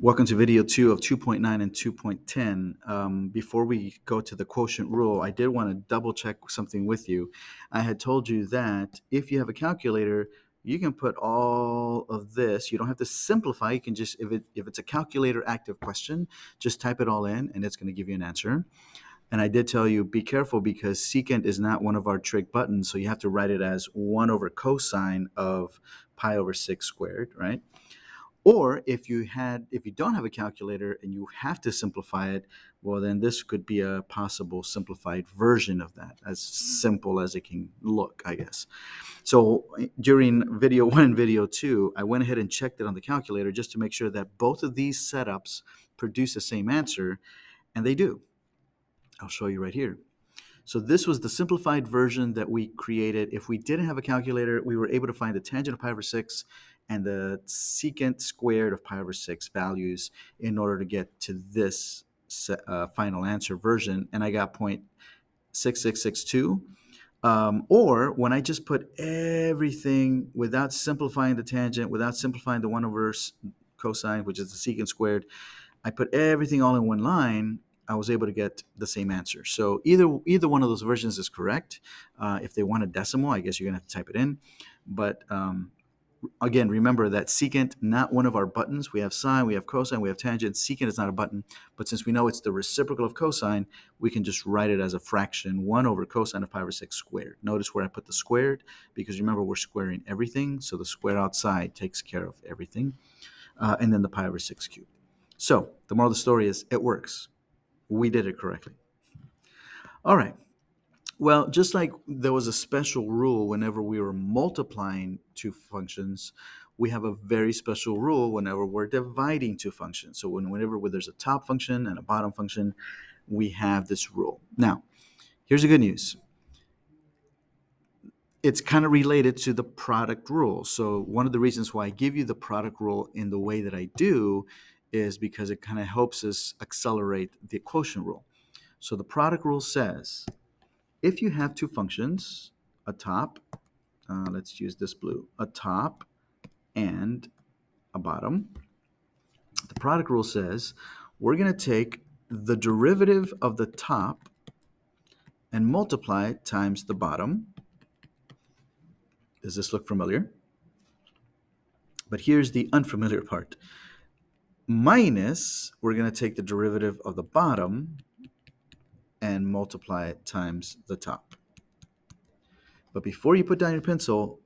Welcome to video 2 of 2.9 and 2.10. Before we go to the quotient rule, I did want to double check something with you. I had told you that if you have a calculator, you can put all of this. You don't have to simplify. You can just, if it's a calculator active question, just type it all in and it's going to give you an answer. And I did tell you, be careful because secant is not one of our trig buttons. So you have to write it as 1 over cosine of pi over 6 squared, right? Or if you don't have a calculator and you have to simplify it, well, then this could be a possible simplified version of that, as simple as it can look, I guess. So during video 1 and video 2, I went ahead and checked it on the calculator just to make sure that both of these setups produce the same answer, and they do. I'll show you right here. So this was the simplified version that we created. If we didn't have a calculator, we were able to find the tangent of pi over 6 and the secant squared of pi over 6 values in order to get to this final answer version. And I got 0.6662. Or when I just put everything without simplifying the tangent, without simplifying the 1 over cosine, which is the secant squared, I put everything all in one line, I was able to get the same answer. So either one of those versions is correct. If they want a decimal, I guess you're going to have to type it in. But again, remember that secant, not one of our buttons. We have sine, we have cosine, we have tangent. Secant is not a button. But since we know it's the reciprocal of cosine, we can just write it as a fraction, 1 over cosine of pi over 6 squared. Notice where I put the squared, because remember we're squaring everything. So the square outside takes care of everything. And then the pi over 6 cubed. So the moral of the story is it works. We did it correctly. All right. Well, just like there was a special rule whenever we were multiplying two functions, we have a very special rule whenever we're dividing two functions. So whenever there's a top function and a bottom function, we have this rule. Now, here's the good news. It's kind of related to the product rule. So one of the reasons why I give you the product rule in the way that I do is because it kind of helps us accelerate the quotient rule. So the product rule says, if you have two functions, a top, let's use this blue, a top and a bottom, the product rule says we're going to take the derivative of the top and multiply it times the bottom. Does this look familiar? But here's the unfamiliar part. Minus, we're going to take the derivative of the bottom and multiply it times the top. But before you put down your pencil,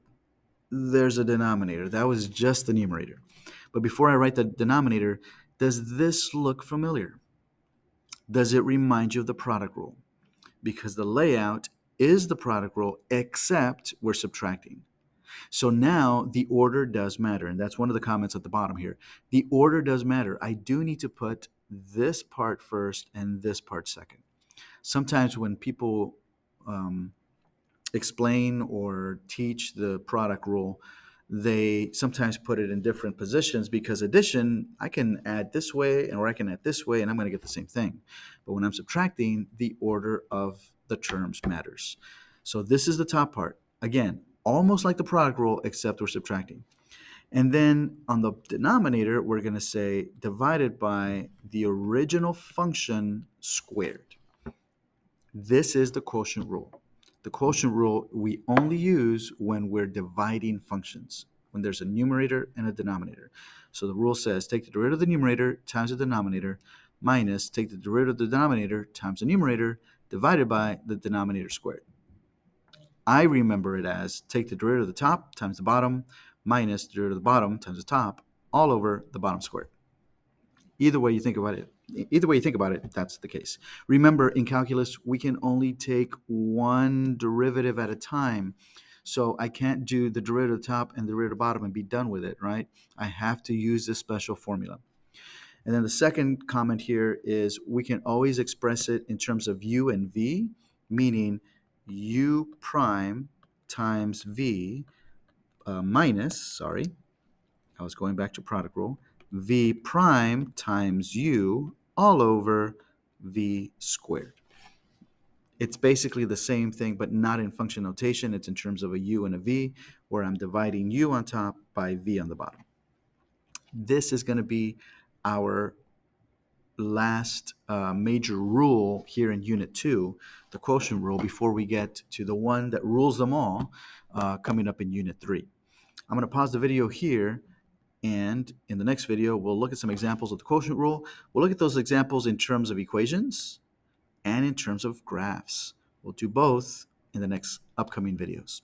there's a denominator. That was just the numerator. But before I write the denominator, does this look familiar? Does it remind you of the product rule? Because the layout is the product rule, except we're subtracting. So now the order does matter, and that's one of the comments at the bottom here. The order does matter. I do need to put this part first and this part second. Sometimes when people explain or teach the product rule, they sometimes put it in different positions because addition, I can add this way or I can add this way and I'm going to get the same thing. But when I'm subtracting, the order of the terms matters. So this is the top part. Again, almost like the product rule, except we're subtracting. And then on the denominator, we're going to say divided by the original function squared. This is the quotient rule. The quotient rule we only use when we're dividing functions, when there's a numerator and a denominator. So the rule says take the derivative of the numerator times the denominator minus take the derivative of the denominator times the numerator divided by the denominator squared. I remember it as take the derivative of the top times the bottom minus the derivative of the bottom times the top all over the bottom squared. Either way you think about it, that's the case. Remember, in calculus, we can only take one derivative at a time. So I can't do the derivative of the top and the derivative of the bottom and be done with it, right? I have to use this special formula. And then the second comment here is we can always express it in terms of u and v, meaning u prime times v minus, I was going back to product rule, v prime times u all over v squared. It's basically the same thing, but not in function notation. It's in terms of a u and a v, where I'm dividing u on top by v on the bottom. This is going to be our last major rule here in Unit 2, the quotient rule, before we get to the one that rules them all coming up in Unit 3. I'm going to pause the video here, and in the next video, we'll look at some examples of the quotient rule. We'll look at those examples in terms of equations and in terms of graphs. We'll do both in the next upcoming videos.